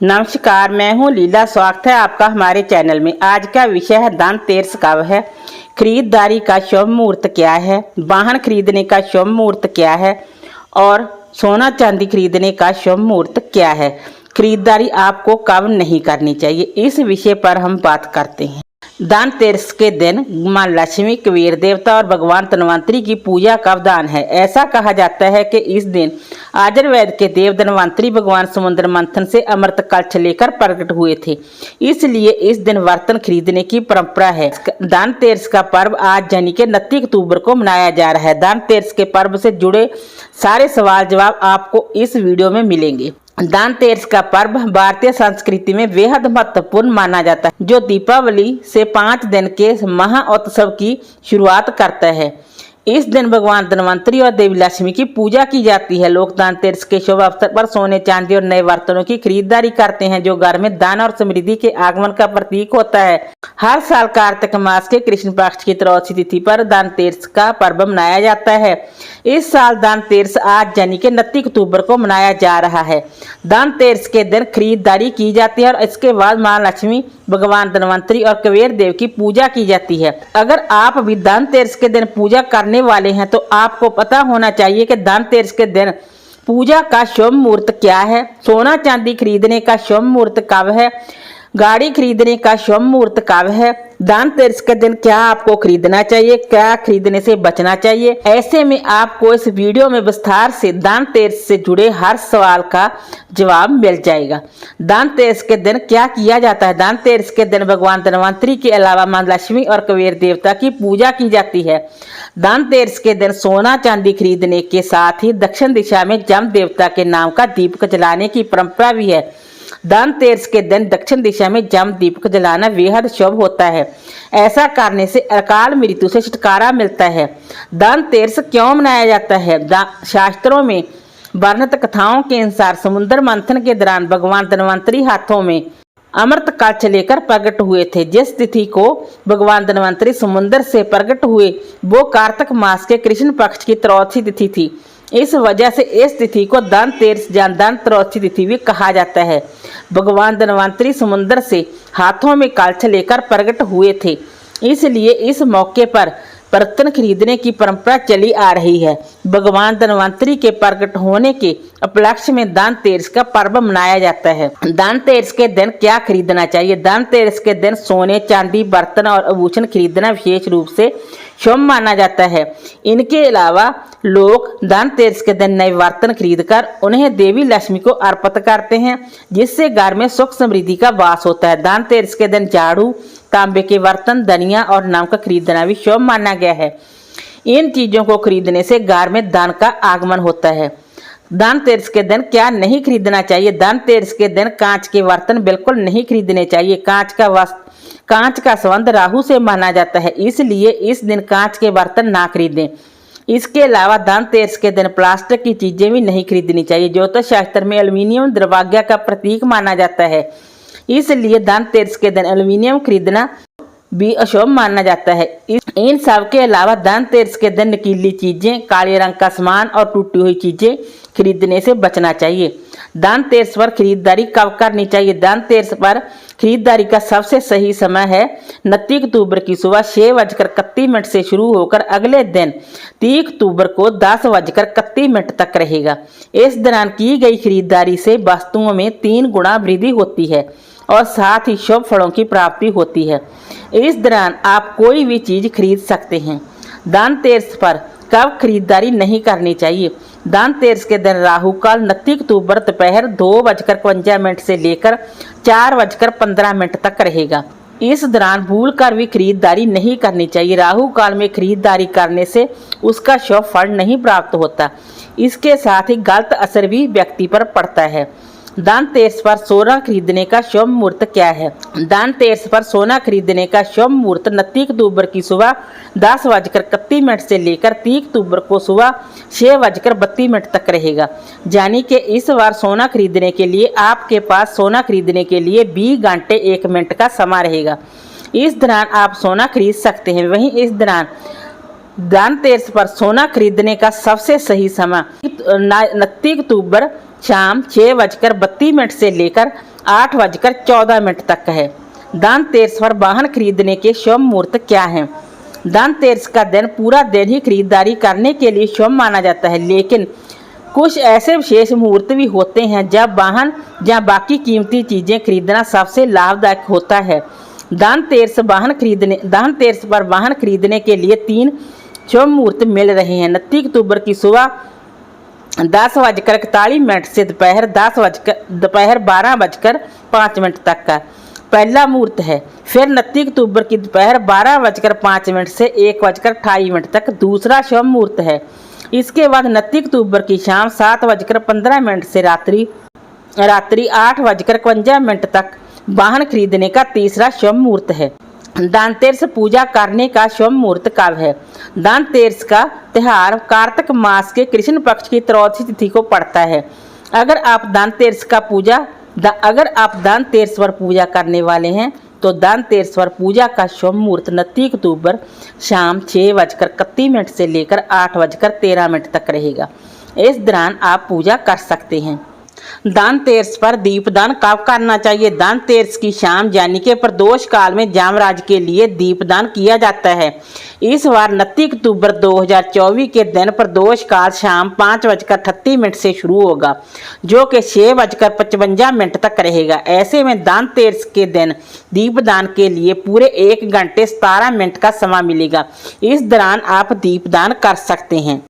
नमस्कार, मैं हूं लीला। स्वागत है आपका हमारे चैनल में। आज का विषय है धनतेरस कब है, खरीदारी का शुभ मुहूर्त क्या है, वाहन खरीदने का शुभ मुहूर्त क्या है और सोना चांदी खरीदने का शुभ मुहूर्त क्या है। खरीदारी आपको कब नहीं करनी चाहिए, इस विषय पर हम बात करते हैं। धनतेरस के दिन मां लक्ष्मी, कुबेर देवता और भगवान धनवंतरी की पूजा का विधान है। ऐसा कहा जाता है कि इस दिन आयुर्वेद के देव धनवंतरी भगवान समुद्र मंथन से अमृत कलश लेकर प्रकट हुए थे, इसलिए इस दिन बर्तन खरीदने की परंपरा है। धनतेरस का पर्व आज यानी कि 29 अक्टूबर को मनाया जा रहा है। धनतेरस के पर्व से जुड़े सारे सवाल जवाब आपको इस वीडियो में मिलेंगे। धनतेरस का पर्व भारतीय संस्कृति में बेहद महत्वपूर्ण माना जाता है, जो दीपावली से 5 दिन के महा उत्सव की शुरुआत करता है। इस दिन भगवान धनवंतरी और देवी लक्ष्मी की पूजा की जाती है। लोग धनतेरस के शुभ अवसर पर सोने, चांदी और नए बर्तनों की खरीदारी करते हैं, जो घर में धन और समृद्धि के आगमन का प्रतीक होता है। हर साल कार्तिक मास के कृष्ण पक्ष की त्रयोदशी तिथि पर धनतेरस का पर्व मनाया जाता है। इस साल धनतेरस आज यानी कि 29 अक्टूबर को मनाया जा रहा है। धनतेरस के दिन खरीदारी की जाती है और इसके बाद मां लक्ष्मी, भगवान धनवंतरी और कुबेर देव की पूजा की जाती है। अगर आप भी धनतेरस के दिन पूजा करने वाले हैं तो आपको पता होना चाहिए कि धनतेरस के दिन पूजा का शुभ मुहूर्त क्या है, सोना चांदी खरीदने का शुभ मुहूर्त कब है, गाड़ी खरीदने का शुभ मुहूर्त कब है, धनतेरस के दिन क्या आपको खरीदना चाहिए, क्या खरीदने से बचना चाहिए। ऐसे में आपको इस वीडियो में विस्तार से धनतेरस से जुड़े हर सवाल का जवाब मिल जाएगा। धनतेरस के दिन क्या किया जाता है। धनतेरस के दिन भगवान धनवंतरी के अलावा मां लक्ष्मी और कुबेर देवता की पूजा की जाती है। धनतेरस के दिन सोना चांदी खरीदने के साथ ही दक्षिण दिशा में जम देवता के नाम का दीपक जलाने की परंपरा भी है। धनतेरस के दिन दक्षिण दिशा में जम दीपक जलाना बेहद शुभ होता है। ऐसा करने से अकाल मृत्यु से छुटकारा मिलता है। धनतेरस क्यों मनाया जाता है। शास्त्रों में वर्णित कथाओं के अनुसार समुद्र मंथन के दौरान भगवान धनवंतरी हाथों में अमृत कलश लेकर प्रकट हुए थे। जिस तिथि को भगवान धनवंतरी समुद्र से प्रकट हुए वो कार्तिक मास के कृष्ण पक्ष की त्रयोदशी तिथि थी। इस वजह से इस तिथि को धनतेरस या धन त्रयोदशी तिथि भी कहा जाता है। भगवान धनवंतरी समुद्र से हाथों में कलश लेकर प्रकट हुए थे, इसलिए इस मौके पर बर्तन खरीदने की परंपरा चली आ रही है। भगवान धनवंतरी के प्रकट होने के उपलक्ष्य में धनतेरस का पर्व मनाया जाता है। धनतेरस के दिन क्या खरीदना चाहिए। धनतेरस के दिन सोने, चांदी, बर्तन और आभूषण खरीदना विशेष रूप से शुभ माना जाता है। इनके अलावा लोग धनतेरस के दिन नए बर्तन खरीदकर उन्हें देवी लक्ष्मी को अर्पित करते हैं, जिससे घर में सुख समृद्धि का वास होता है। धनतेरस के दिन झाड़ू, तांबे के बर्तन, धनिया और नमक खरीदना भी शुभ माना गया है। इन चीजों को खरीदने से घर में धन का आगमन होता है। धनतेरस के दिन क्या नहीं खरीदना चाहिए। धनतेरस के दिन कांच के बर्तन बिल्कुल नहीं खरीदने चाहिए। कांच का संबंध राहु से माना जाता है, इसलिए इस दिन कांच के बर्तन ना खरीदें। इसके अलावा धनतेरस के दिन प्लास्टिक की चीजें भी नहीं खरीदनी चाहिए। ज्योतिष शास्त्र में एल्युमिनियम दुर्भाग्य का प्रतीक माना जाता है, इसलिए धनतेरस के दिन एल्युमिनियम खरीदना भी अशुभ माना जाता है। इन सब के अलावा धनतेरस के दिन नुकीली चीजें, काले रंग का सामान और टूटी हुई चीजें खरीदने से बचना चाहिए। धनतेरस पर खरीदारी कब करनी चाहिए। धनतेरस पर खरीदारी का सबसे सही समय है 29 अक्टूबर की सुबह 6:31 से शुरू होकर अगले दिन 30 अक्टूबर को 10:31 तक रहेगा। इस दौरान की गई खरीदारी से वस्तुओं में 3 गुना वृद्धि होती है और साथ ही शुभ फलों की प्राप्ति होती है। इस दौरान आप कोई भी चीज खरीद सकते हैं। धनतेरस पर कब खरीदारी नहीं करनी चाहिए। धनतेरस के दिन राहु काल 29 अक्टूबर दोपहर 2:52 से लेकर 4:15 तक रहेगा। इस दौरान भूल कर भी खरीदारी नहीं करनी चाहिए। राहु काल में खरीदारी करने से उसका शुभ फल नहीं प्राप्त होता, इसके साथ ही गलत असर भी व्यक्ति पर पड़ता है। धनतेरस पर सोना खरीदने का शुभ मुहूर्त क्या है। धनतेरस पर सोना खरीदने का शुभ मुहूर्त 29 अक्टूबर की सुबह 10:31 से लेकर 30 अक्टूबर को सुबह 6:32 तक रहेगा। यानी कि इस बार सोना खरीदने के लिए आपके पास सोना खरीदने के लिए 20 घंटे 1 मिनट का समय रहेगा। इस दौरान आप सोना खरीद सकते हैं। वहीं इस दौरान धनतेरस पर सोना खरीदने का सबसे सही समय 29 अक्टूबर शाम 6:32 से लेकर 8:14 तक है। धनतेरस पर वाहन खरीदने के शुभ मुहूर्त क्या हैं? धनतेरस का दिन पूरा दिन ही खरीदारी करने के लिए शुभ माना जाता है, लेकिन कुछ ऐसे विशेष मुहूर्त भी होते हैं जब वाहन या बाकी कीमती चीज़ें खरीदना सबसे लाभदायक होता है। धनतेरस पर वाहन खरीदने के लिए 3 शुभ मुहूर्त मिल रहे हैं। 29 अक्टूबर की सुबह 10:41 से दोपहर 12:05 तक का पहला मुहूर्त है। फिर 29 अक्टूबर की दोपहर 12:05 से 1:28 तक दूसरा शुभ मुहूर्त है। इसके बाद 29 अक्टूबर की शाम 7:15 से रात्रि 8:51 तक वाहन खरीदने का तीसरा शुभ मुहूर्त है। धनतेरस पूजा करने का शुभ मुहूर्त कब है? धनतेरस का त्यौहार कार्तिक मास के कृष्ण पक्ष की त्रयोदशी तिथि को पड़ता है। अगर आप धनतेरस पर पूजा करने वाले हैं तो धनतेरस पर पूजा का शुभ मुहूर्त 29 अक्टूबर शाम 6:31 से लेकर 8:13 तक रहेगा। इस दौरान आप पूजा कर सकते हैं। धनतेरस पर दीपदान कब करना चाहिए? धनतेरस की शाम यानी कि प्रदोष काल में जामराज के लिए दीपदान किया जाता है। इस बार 29 अक्टूबर 2024 के दिन प्रदोष काल शाम 5:38 से शुरू होगा, जो कि 6:55 तक रहेगा। ऐसे में धनतेरस के दिन दीपदान के लिए पूरे 1 घंटे 17 मिनट का समय मिलेगा। इस दौरान आप दीपदान कर सकते हैं।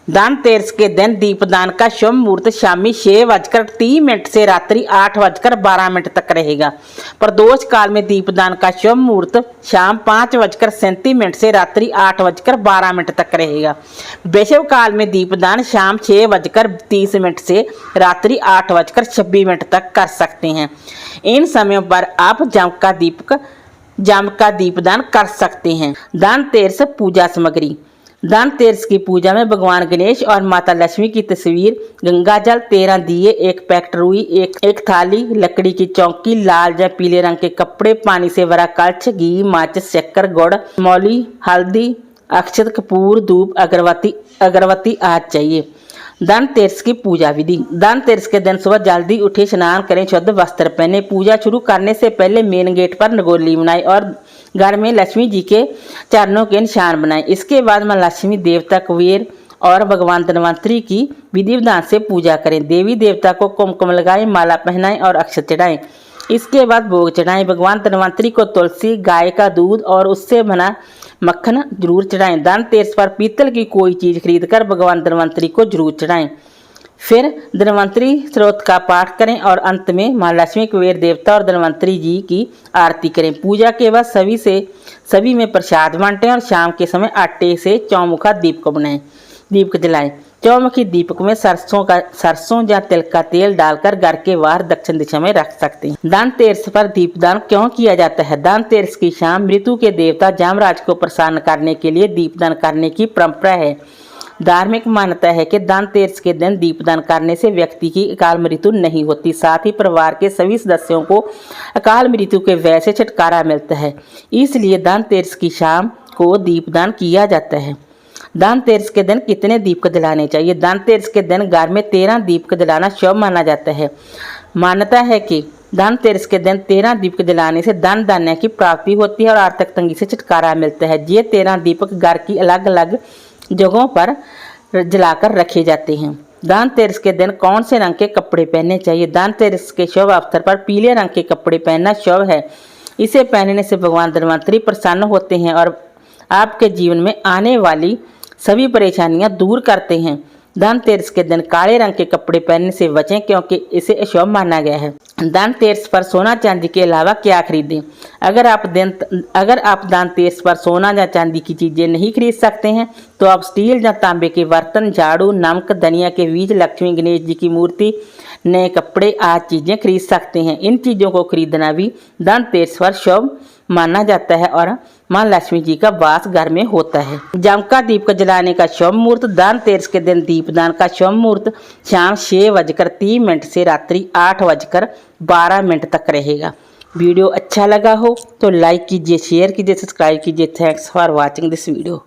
धनतेरस के दिन दीपदान का शुभ मुहूर्त शामी 6:30 से रात्रि 8:12 तक रहेगा। प्रदोष काल में दीपदान का शुभ मुहूर्त शाम 5:37 से रात्रि 8:12 तक रहेगा। वैशव काल में दीपदान शाम 6:30 से रात्रि 8:26 तक कर सकते हैं। इन समयों पर आप जम का दीपदान कर सकते हैं। धनतेरस पूजा सामग्री। धनतेरस की पूजा में भगवान गणेश और माता लक्ष्मी की तस्वीर, गंगा जल, 13 दिए, 1 पैकेट रुई, एक थाली, लकड़ी की चौकी, लाल या पीले रंग के कपड़े, पानी से भरा कलश, घी, माचिस, शक्कर, गुड़, मौली, हल्दी, अक्षत, कपूर, धूप, अगरबत्ती आदि चाहिए। धनतेरस की पूजा विधि। धनतेरस के दिन सुबह जल्दी उठे, स्नान करें, शुद्ध वस्त्र पहने। पूजा शुरू करने से पहले मेन गेट पर रंगोली बनाएं और घर में लक्ष्मी जी के चरणों के निशान बनाएं। इसके बाद मां लक्ष्मी, देवता, कुबेर और भगवान धनवंतरी की विधि विधान से पूजा करें। देवी देवता को कुमकुम लगाएं, माला पहनाएं और अक्षत चढ़ाएं। इसके बाद भोग चढ़ाएं। भगवान धनवंतरी को तुलसी, गाय का दूध और उससे बना मक्खन जरूर चढ़ाएं। धनतेरस पर पीतल की कोई चीज़ खरीदकर भगवान धनवंतरी को जरूर चढ़ाएं। फिर धनवंतरी स्त्रोत का पाठ करें और अंत में मां लक्ष्मी, कुबेर देवता और धनवंतरी जी की आरती करें। पूजा के बाद सभी में प्रसाद बांटें और शाम के समय आटे से चौमुखा दीपक जलाएं। चौमुखी दीपक में सरसों या तिल का तेल डालकर घर के बाहर दक्षिण दिशा में रख सकते हैं। धनतेरस पर दीपदान क्यों किया जाता है? धनतेरस की शाम मृत्यु के देवता जामराज को प्रसन्न करने के लिए दीपदान करने की परंपरा है। धार्मिक मान्यता है कि धनतेरस के दिन दीपदान करने से व्यक्ति की अकाल मृत्यु नहीं होती, साथ ही परिवार के सभी सदस्यों को अकाल मृत्यु के भय से छुटकारा मिलता है। इसलिए धनतेरस की शाम को दीपदान किया जाता है। धनतेरस के दिन कितने दीपक जलाने चाहिए? धनतेरस के दिन घर में 13 दीपक जलाना शुभ माना जाता है। मान्यता है कि धनतेरस के दिन 13 दीपक जलाने से धन धान्य की प्राप्ति होती है और आर्थिक तंगी से छुटकारा मिलता है। ये 13 दीपक घर की अलग अलग जगहों पर जलाकर रखे जाते हैं। धनतेरस के दिन कौन से रंग के कपड़े पहनने चाहिए? धनतेरस के शुभ अवसर पर पीले रंग के कपड़े पहनना शुभ है। इसे पहनने से भगवान धनवंतरी प्रसन्न होते हैं और आपके जीवन में आने वाली सभी परेशानियां दूर करते हैं। धनतेरस के दिन काले रंग के कपड़े पहनने से बचें क्योंकि इसे अशुभ माना गया है। धनतेरस पर सोना चांदी के अलावा क्या खरीदें? अगर आप धनतेरस पर सोना या चांदी की चीजें नहीं खरीद सकते हैं तो आप स्टील या तांबे के बर्तन, झाड़ू, नमक, धनिया के बीज, लक्ष्मी गणेश जी की मूर्ति, नए कपड़े आदि चीजें खरीद सकते हैं। इन चीजों को खरीदना भी धनतेरस पर शुभ माना जाता है और मां लक्ष्मी जी का वास घर में होता है। जमका दीपक जलाने का शुभ मुहूर्त। धनतेरस के दिन दीपदान का शुभ मुहूर्त शाम 6:30 से रात्रि 8:12 तक रहेगा। वीडियो अच्छा लगा हो तो लाइक कीजिए, शेयर कीजिए, सब्सक्राइब कीजिए। Thanks for watching this video.